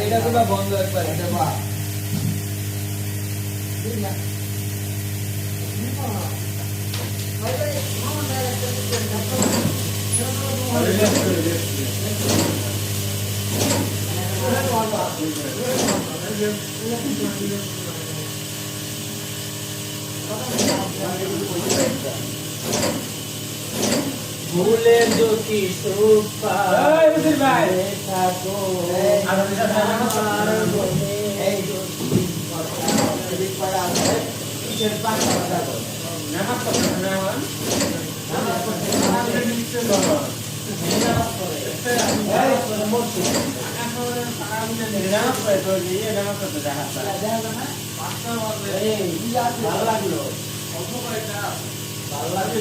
এটা পুরো বন্ধ একবার ভুলে যদি সুখ পাই থাকো আমার মনে যদি কথা কিসের পাতা থাকো নামাজ পড়ো নামাজ ভালো লাগলো ভালো লাগে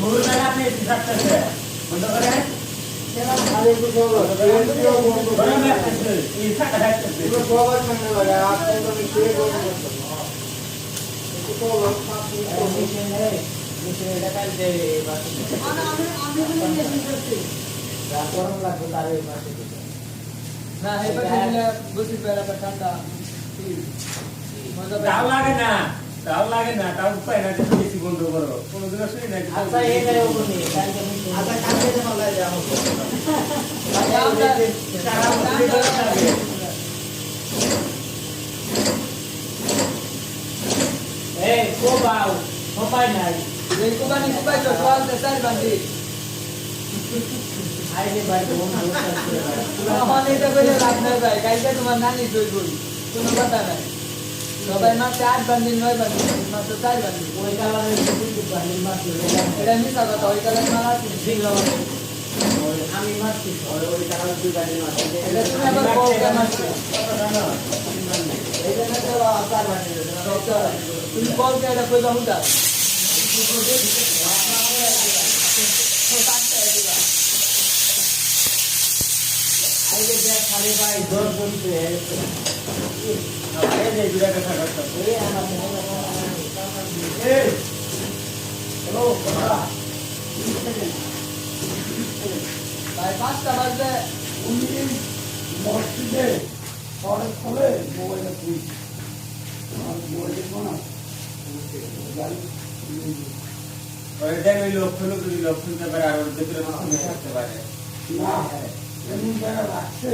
ভুল জায়গা আপনি বন্ধ করে তাও লাগে না তাও লাগে না তাও উপায় না যে বেশি বন্ধ করো কোনো দিন শুনি না আচ্ছা এই যায় ওপর নিয়ে আচ্ছা কালকে যেন লাগে যাবো এই কোবাও কোপাই নাই এই কোবানি কোপাই তো চলতে চাই বান্দি আইলে ভাই তো মন আমার এটা কইলে লাভ নাই ভাই কালকে তোমার নানি কই বলি কোনো কথা নাই সবাই মাত্র 8 বান্দিন 9 বান্দিন মাত্র 4 বান্দিন ওই কালারের দুটো বান্দিন মাত্র এটা মিছা কথা ওই কালার মালা ঠিক লাগে ওই আমি মারছি ওই কালারের দুই বান্দিন মাত্র এটা তুমি আবার কোকে মারছো এটা না তো 4 বান্দিন তুমি কোকে এটা কইবা হুদা আইলে দেখ খালি ভাই জোর বলতে আরে যে বিরা কথা করতে এই আমার এই হ্যালো কথা ভাই পাঁচটা বাজে উনি মসজিদে পরে খোলে মোবাইলে তুই আর মোবাইলে কোনা ওই দেখ ওই লক্ষণ পারে আর ওর ভিতরে মনে থাকতে পারে না এমন জায়গা রাখছে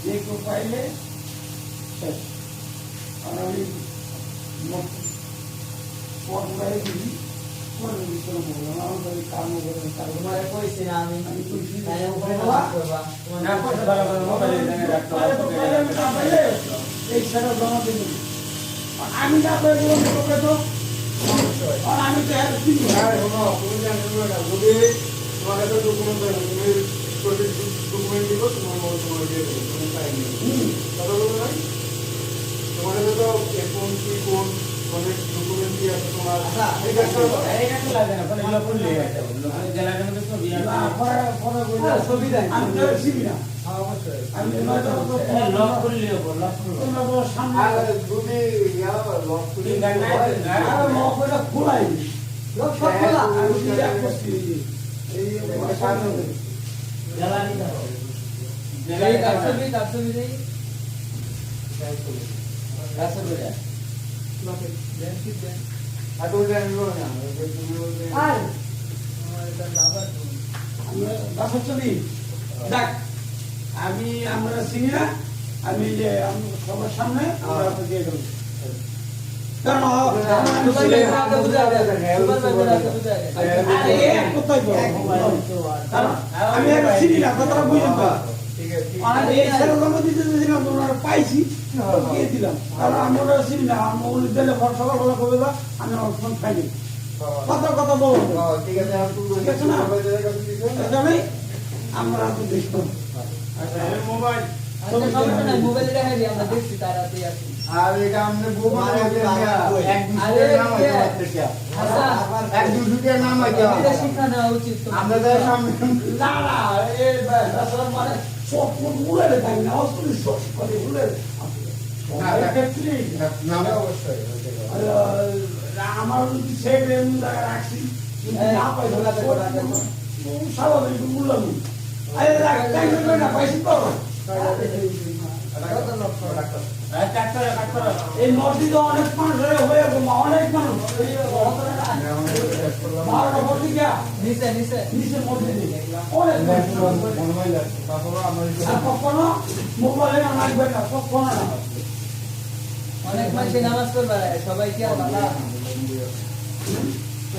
যে কেউ পাইলে আর আমি পরে দিই পরে ভিতরে বললাম আমার কাম করে তোমার কইছি না আমি কইছি না পয়সা ভালো করে মোবাইলে রাখতে হবে এই সারা জমা দিন আমি না পাই বলতে তো আর আমি তো আর কি আর হলো তুমি জানো না যদি তোমার কাছে ডকুমেন্ট তুমি ডকুমেন্ট দিব তোমার তোমার দিয়ে দেবো তুমি পাইনি কথা বলো না তোমার কাছে তো কোন কি কোন অনেক ডকুমেন্ট দিয়ে আছে তোমার এটা তো লাগে না মানে এগুলো করলে আছে জেলা জেলা তো বিয়া না পরে বলে ছবি দেয় আমি তো চিনি না অবশ্যই আমি লক করলে লক তোমরা তো সামনে আর যদি ইয়া লক করলে আর লক করে খোলাই লক সব খোলা আমি এক করছি এই সামনে জেলা নি দাও জেলা কাছে দেই রাসে বলে লক দেন কি দেন আটো দেন না তুমি বলবে আর এটা বাবা আমি বাসা চলি দেখ আমি আমরা চিনি না আমি যে সবার সামনে আমরা দিয়ে দেব কারণ আমি চিনি না কথাটা বুঝলাম পাইছি দিলাম কারণ আমরা চিনি না দিলে সকালবেলা করবে আমি আমার ফোন খাইনি কথা কথা বলবো ঠিক আছে না আমরা তো দেখতাম মোবাইল মোবাইল দেখা দিই আমরা দেখছি তারাতে আছে আর এটা আমরা গোবর এক দুইটার নাম আছে এক দুইটার নাম আছে এটা শিখানো উচিত আমরা তো সামনে না না এই আসলে মানে সব মোবাইলে তাই না আসলে সব করে বলে নামে অবশ্যই আমার যদি সেট এমন জায়গা রাখছি না পাই স্বাভাবিক বললাম পাইছি তো এই মসজিদে অনেক মানুষ হয়ে অনেক মানুষ নিচে মসজিদে অনেক কখনো মোবাইলে লাগবে না কখনো না অনেক মানুষ নামাজ পড়বে সবাই কি আর বালা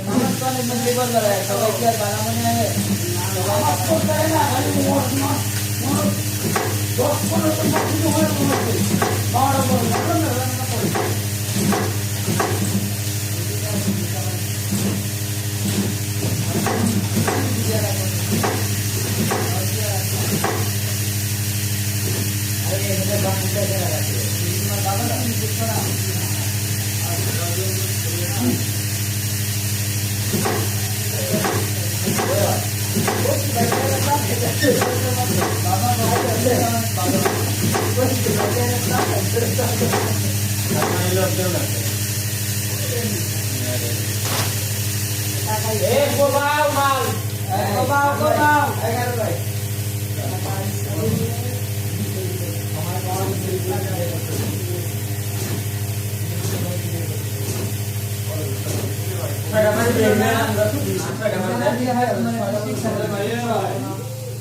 নামাজ তো অনেক মানুষ পড়বে সবাই কি আর বালা মনে হয় নামাজ পড়তে না খালি দশ পনেরো মসজিদ হয়ে বারো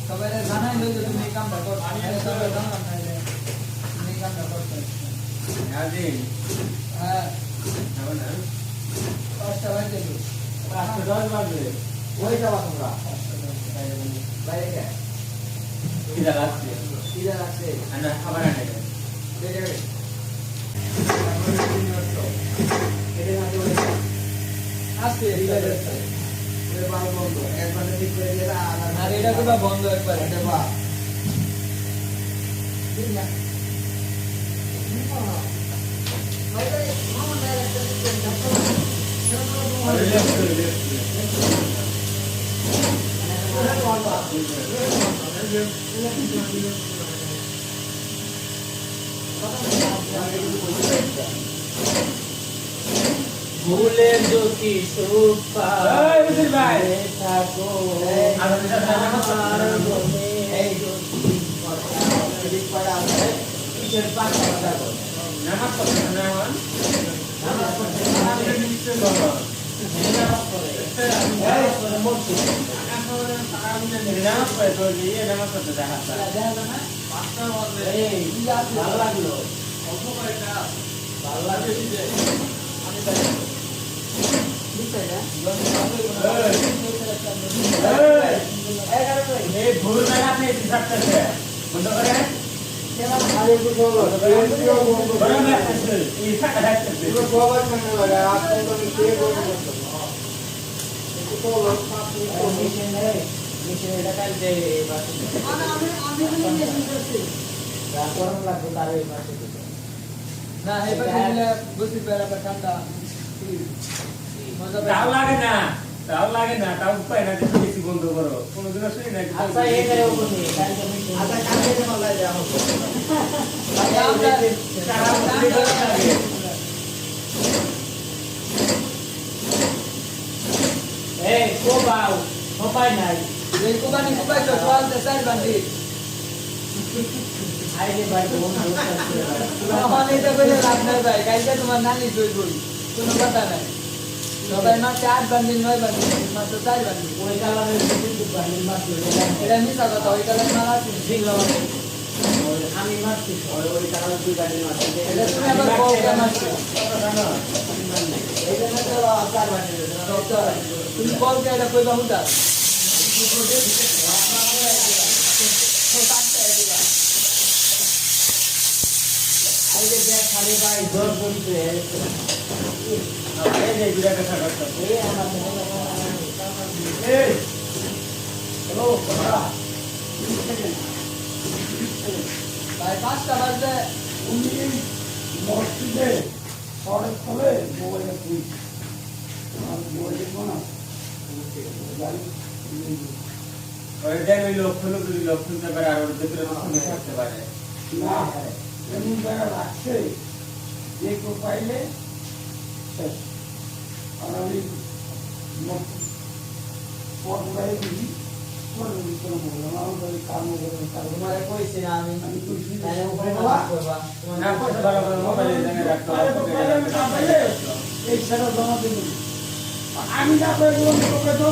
সবাই জানাই হলো যে তুমি এই কামটা করো সবাই জানালাম না যে তুমি এই কামটা করছো হ্যাঁ পাঁচটা বাজে ওই যাওয়া তোমরা বাইরে কে কিরা লাগছে আসছে আর এটা তো বন্ধ একবার এটা বা ভুলে যদি সুখ পাই থাকো আমার মনে এই যদি কিসের পাতা থাকো নামাজ পড়তে না হন নামাজ পড়তে নামাজ নিশ্চয় করো নামাজ পড়ে নামাজ পড়ে মরছি নামাজ পড়ে তো নিয়ে নামাজ পড়তে দেখা না পাঁচটা বলবে এই ভালো লাগলো অল্প কয়েকটা ভালো লাগে যে আমি ভুল জায়গা আপনি বন্ধ করেন না এই বুঝতে পারা ঠান্ডা তাও লাগে না তাও উপায় না বেশি বন্ধ করো কোনোদিন শুনি না আচ্ছা এটাও বলি আচ্ছা কালকে তো বলা যায় এই কোবাও উপায় নাই এই কোবানি কোবাই তো চলতে চাই বান্দি আইলে ভাই বন্ধ আমার এটা করে লাভ নাই ভাই কালকে তোমার নানি জয় বলি কোনো কথা নাই সবাই মাত্র 8 বান্দি 9 বান্দি মাত্র 4 বান্দি ওই কালারের কিছু বান্দি মাত্র এটা মিছা কথা ওই কালার মারা আছে ঠিক আমি মারছি ওই কালারের দুই বান্দি মারছি এটা তুমি আবার কও কেন এটা না তো 4 বান্দি তুমি কল কে এটা কইবা হুদা আইলে দেখ খালি ভাই জোর করতে এই যে বিরাট কথা এই আমার এই হ্যালো কথা ভাই 5টা বাজে উনি মসজিদে সড়ক করে মোবাইলে তুই মোবাইলে কোন ওই দেন ওই লক্ষণ যদি লক্ষণ পারে আর ওর ভিতরে থাকতে পারে না এমন জায়গা রাখছে একটু পাইলে শেষ। আর আমি পটুয়ায় দিই করে ভিতরে বললাম আমার কাম করে তোমারে কইছি না আমি আমি কইছি তাহলে উপরে নামাজ পড়বা তোমার না পয়সা ভালো করে মোবাইলে জায়গায় রাখতে আরে তো পাইলে আমি না পাইলে এই সেটা জমা দিব আমি না পাইলে তোকে তো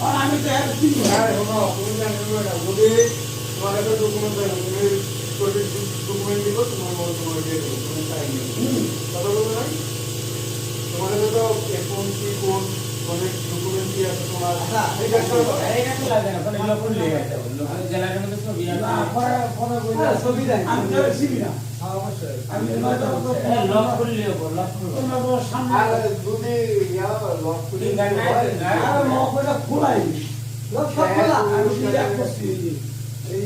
আর আমি তো আর কি আরে শোনো তুমি জানো না যদি তোমার কাছে ডকুমেন্ট দেয় তুমি ডকুমেন্ট দিলো তোমার মনে তোমার দিয়ে দেবো তুমি চাই নেই কথা বলবে না তোমার কাছে তো এখন কি কোন অনেক ডকুমেন্ট দিয়ে আছে তোমার এই কাজটা এই কাছে লাগে না মানে লোক করলে জেলার মধ্যে ছবি না আছে পরে পরে কইলা ছবি দেন। আমি তো চিনি না হ্যাঁ অবশ্যই আমি নয়তো লক করলে লক করলে তোমরা তো সামনে আর যদি ইয়া লক করে ঠিক আছে, না, না। আরে লক করে খোলাই লোক সব খোলা আমি সিধা করছি এই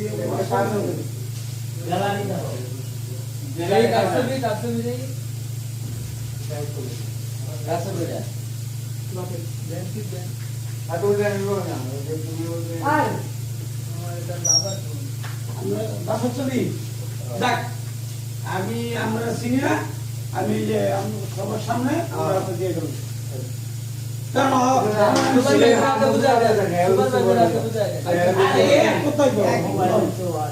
সামনে জেলা নিতে হবে এই কাছবি দেই কাছবি দেন দেন কি দেন আর তো জানো না যে তুমি বলতে আয় আমার এটা বাবা তো আমরা বাসা চলি দেখ আমি আমরা চিনি না আমি যে সবার সামনে আমরা তো দিয়ে দেবো কেন সুপার ভাইকে বুঝা দেন সুপার ভাইকে বুঝা দেন কোথায়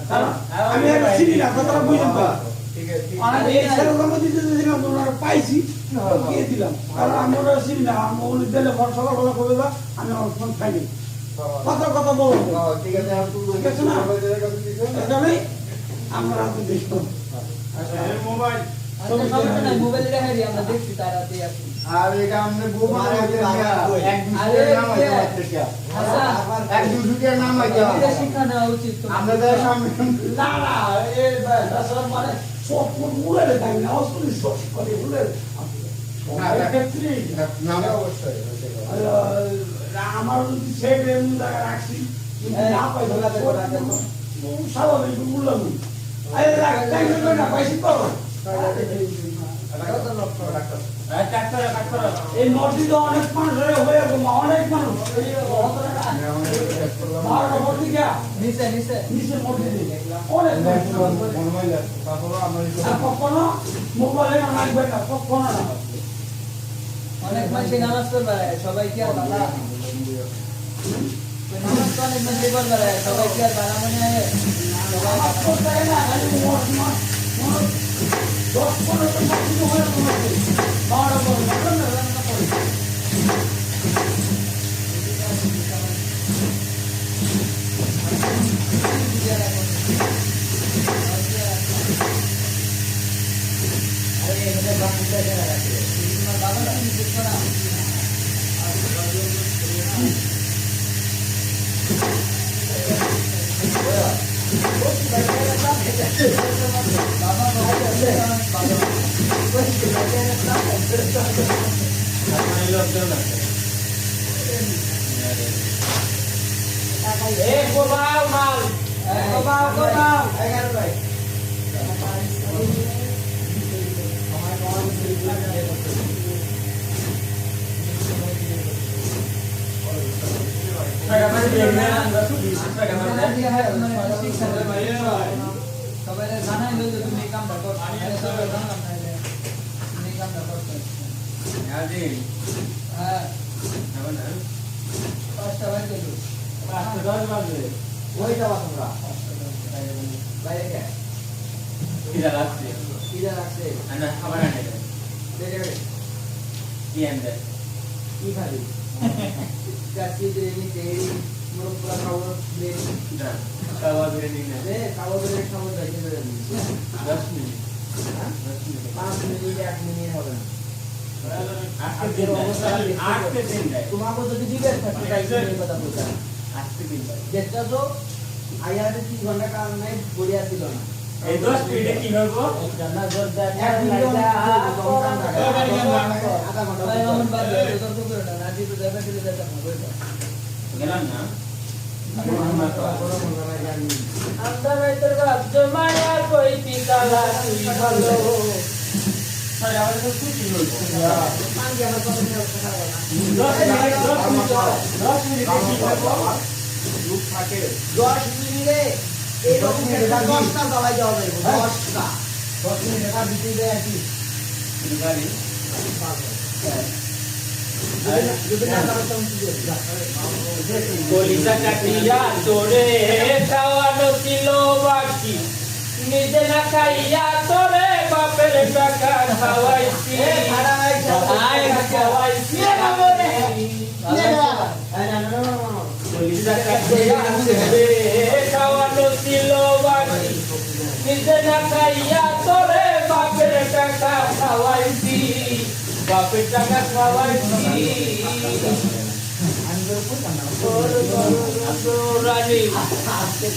কারণ আমি আর চিনি না কথাটা বুঝতে পারি ঠিক আছে আর এই সেরকম দিতে দিলাম তোমরা পাইছি দিয়ে দিলাম কারণ আমরা চিনি না আমি উনি দিলে ভর সকালবেলা করে দাও আমি আমার ফোন খাইনি কথা কথা বলবো ঠিক আছে আর তুমি ঠিক আছে না? এটা নেই আমরা তো দেখবো আচ্ছা এই মোবাইল সমস্যা নাই মোবাইল রেখে দিই আমরা দেখছি তারাতে আছে আর এটা আমনে বোমা হইতে এক আরে, দুসুকের নাম আছে বাচ্চা আচ্ছা এক দুসুকের নাম আছে এটা শিক্ষা নেওয়া উচিত তো আমরা তো সামনে না না এই আসলে মানে সব মুলে দেয় না অসলি সব করে মুলে ক্ষেত্রে নামে অবশ্যই আমার সেট এমন জায়গায় রাখছি না পাই স্বাভাবিক মূল্য আরে রাখ না পাইছি তো এই নদীতে অনেক মানুষ হয়ে অনেক মানুষ নিচে নিচে নিচে মসজিদে অনেক কখনো মোবাইলে রাখবে না কখনো না অনেক মানুষ নামাজ পড়বে সবাই কি আর বালা নামাজ তো অনেক মানুষ পড়বে সবাই কি আর বালা মনে হয় নামাজ পড়তে হয় না খালি দশ পনেরো মসজিদ হয়ে তোমাকে বারো করে রান্না করে আরে এটা বাকি জায়গা রাখে তোমার বাবা তুমি দেখো না সবাই জানাই হলো যে তুমি এই কামটা করছো সবাই জানলাম না যে তুমি এই কামটা করছো হ্যাঁ পাঁচটা বাজে তো ওই যাওয়া তোমরা বাইরে কে কিরা রাখছে কি খালি কাছি যে নি তেরি মোর পুরা খাওয়া দে খাওয়া দে খাওয়া যাইতে দেবে 5 মিনিট 1 মিনিট হবে না তোমাকে যদি জিজ্ঞেস করতে চাই এই কথা বলতে যেটা তো আয়াতে 3 ঘন্টা কারণ নাই বড়িয়া ছিল না এই 10 মিনিটে কি করবো জানা জোরদার আধা ঘন্টা ভাই আমার বাদ দাও তো তো করে না রাজি তো যাবে চলে যেতে না বলতো গেলাম না अंदर भीतर का जमाया कोई पिकाला तुई ভালো স্যার আমাদের তো কি বলবো মান গেল তো তুমি কথা বলো 10 মিনিট কি করবো গ্রুপ থাকে 10 মিনিটে এই রকম 10টা দলাই দেওয়া যাবে 10টা গাড়ি কলিজা কাটিয়া তোরে খাওয়ানো ছিল বাকি নিজে না খাইয়া তোরে বাপের টাকা খাওয়াইছি খাওয়াইছি কলিজা কাটিয়া তোরে খাওয়ানো ছিল বাকি নিজে না খাইয়া তোরে বাপের টাকা খাওয়াইছি বাপের টাকা খাওয়াইছি রানী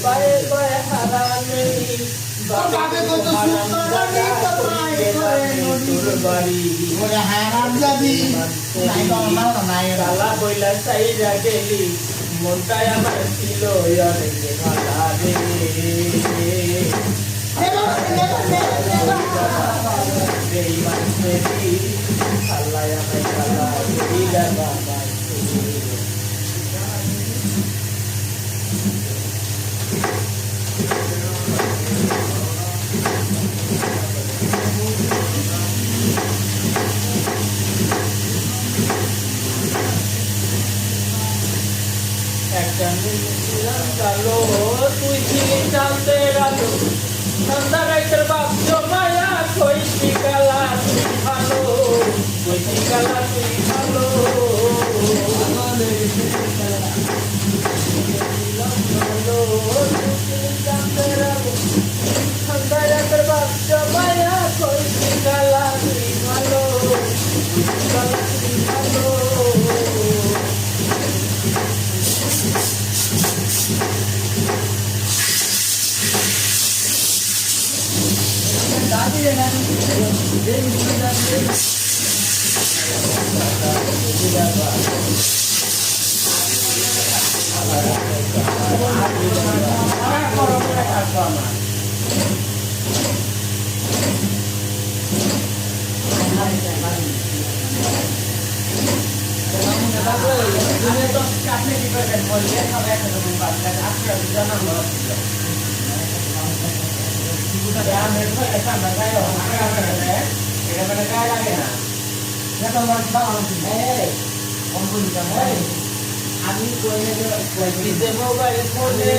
পায়ে পায়ে হারানি বাপে কত সুন্দরানি পায়ে করে নদীর বাড়ি ওরে হারাম যাবি নাই বাবা নাই কালা বইলা চাইরা গেলি মনটাই আমার ছিল অনেক ভালা রে এই মানুষেরই আল্লাহ আমায় কালা দিলা বাবা একটা মিলিলাম কালো তুই ছিলি জানতে রালো সন্ধ্যা রাইতের বাপ জমায়া কইছি কালা তুই ভালো কইছি কালা তুই ভালো সন্ধ্যা রাইতের বাপ জমায়া কইছি কালা তুই ভালো কালা তুই ভালো আপনি কি করবেন বললেন সব একরকম বাচ্চা আজকে জানাবো আমি মোবাইল ফোনে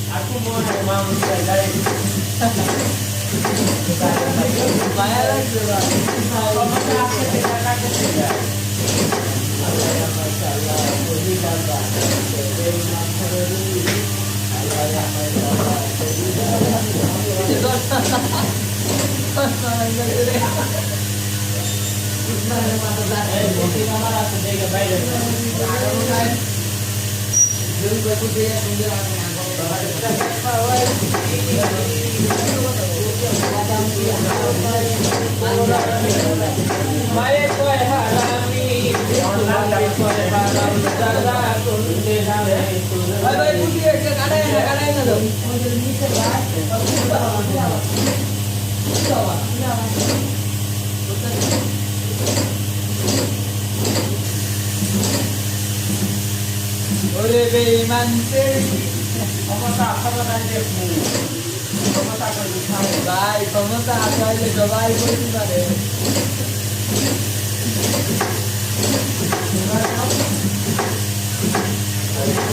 aku mau mau dari bayar lagi lah kalau kita kita kita Allah ya masalah boleh dapat dari masalah Allah ya masalah Ore beiman teri ক্ষমতা ক্ষমতা দেখু ক্ষমতা করে খাও ভাই ক্ষমতা আছে সবাই বলতে পারে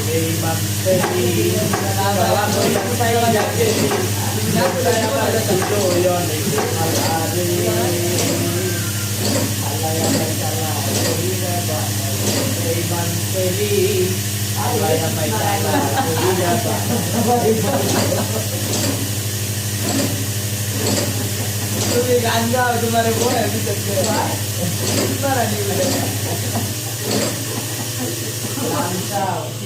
beiman teri salah saya jadi saya pada itu yo nih Allah yang salah beiman teri Allah yang salah তুমি গান গাও তোমার বই আমি দেখতে তোমার আনি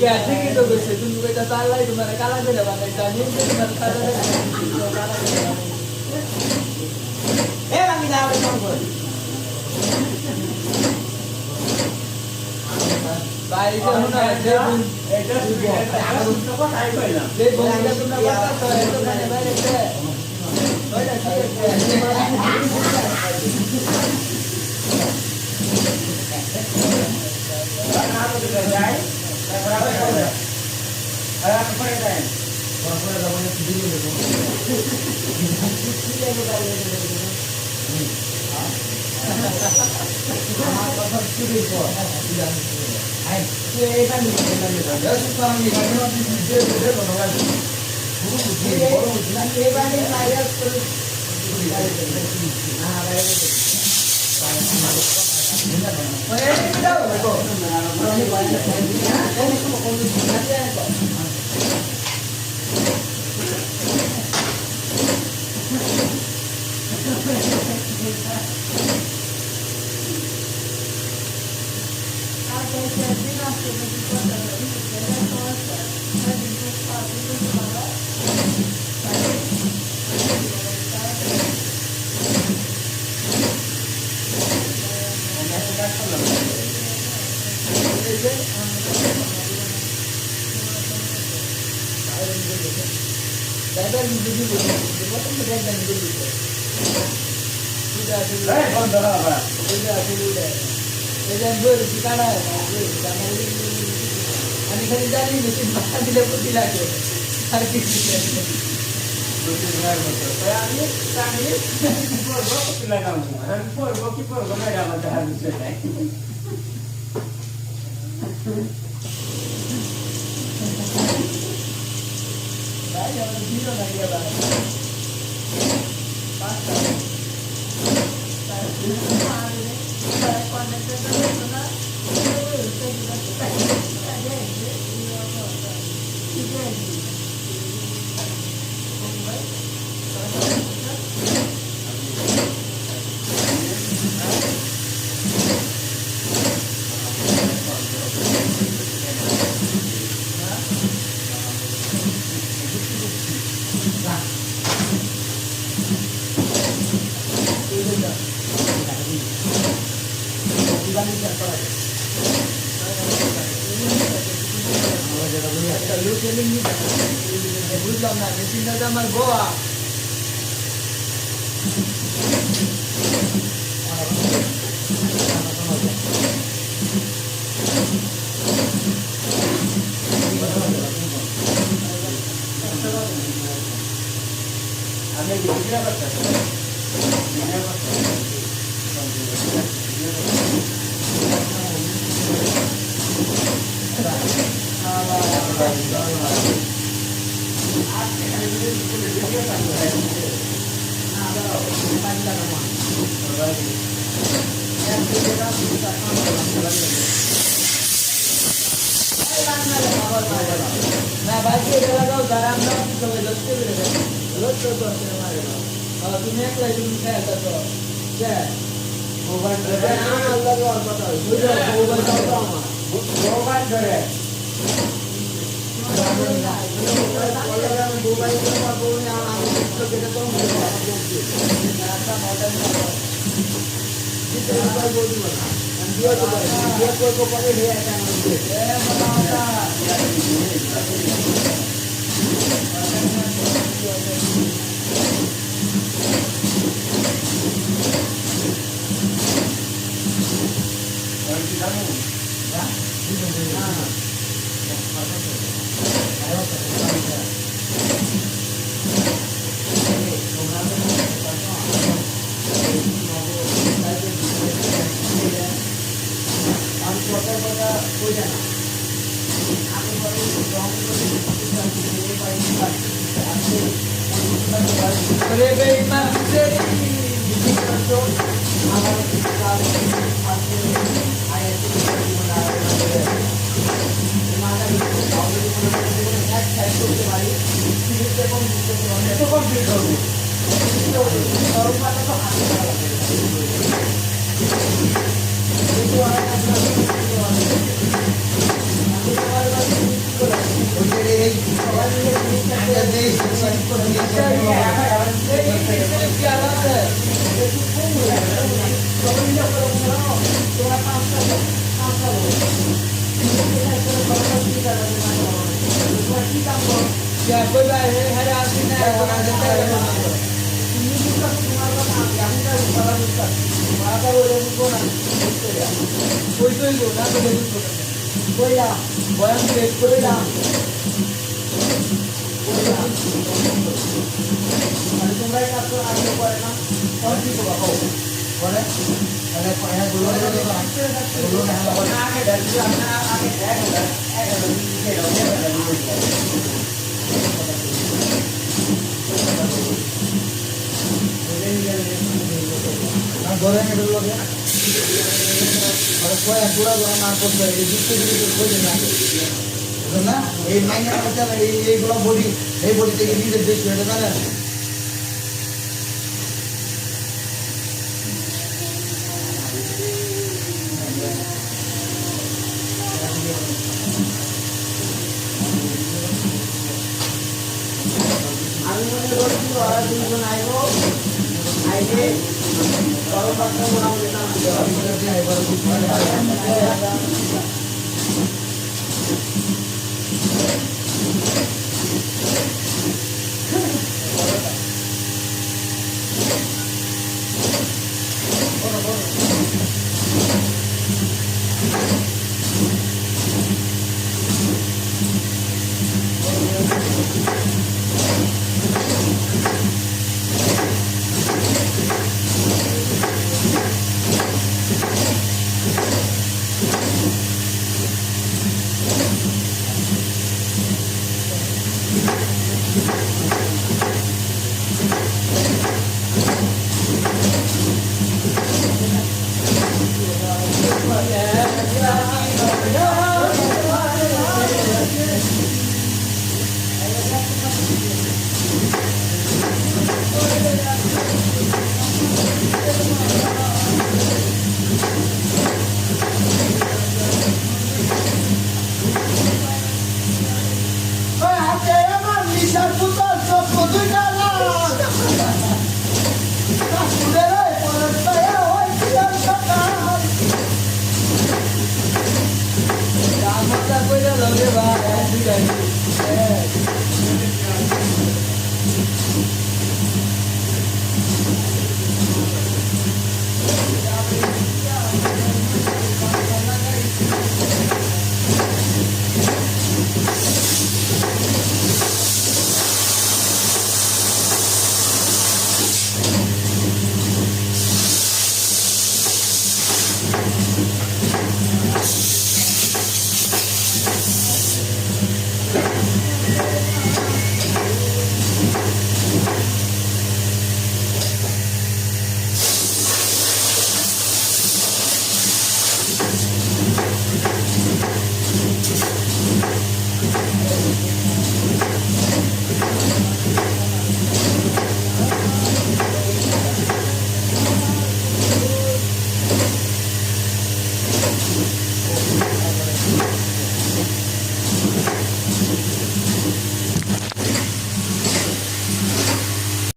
ya ঠিক তো বলছে তুমি কইতা চালাই তোমার কালা করে বানাই জানি তোমার কালা এ আমি না আমি কোন করি ভাই যে হুনা যে বোন এটা কথাই কইলাম যে বোনটা তোমরা কথা তো এত মানে বাইরে তে ওইটা ঠিক না তো যাই তারপর আবার করে আর করে দেন বন্ধ হবে আমি খালি জানি মেশিন মাথা দিলে প্রতি লাগে আর কিছু আমি লাগাম কি করবো না আমার দেখা দিচ্ছে নাই ভাই আমাদের ভিডিও লাগিয়ে ভাই পাঁচটা বুঝলাম না মেশিনটা আমার গোয়া আমি ভিডিও করতে না বাকি এটা লাগাও যারা আমরা সবাই লক্ষ্য করে দেবেন লক্ষ্য তো মারে তুমি একলা তুমি খেয়ে তো মোবাইল ধরে আমার লাগে আর কথা বুঝছো মোবাইল দাও আমার মোবাইল ধরে মোবাইল আমার বউনি আমি তো কেটে তো একটা মডেল দিতে মোবাইল বলি না আমি দিয়ে তো দিয়ে করব পরে হে এটা আমার দিয়ে Thank you. क्या कोई बात है हर आदमी ने बना देता है कोई तो ही दो ना तो कोई या बयान दे कोई या आणि तुम्हाला एक असं आलं पाहिजे ना तर ठीक आहे हो बरं आणि पहिला गुरुवार आगे धरती अपना आगे गोरे में डर लगे और कोई पूरा गोरा मार को दे जिससे भी कोई ना ना ये मायने का चला ये गोरा बॉडी ये बॉडी থেকে নিয়ে দেশ হয়ে গেল আমি মনে করছি ওরা দুজন আইবো আইলে বড় পাত্র মোটামুটি না लगे भाई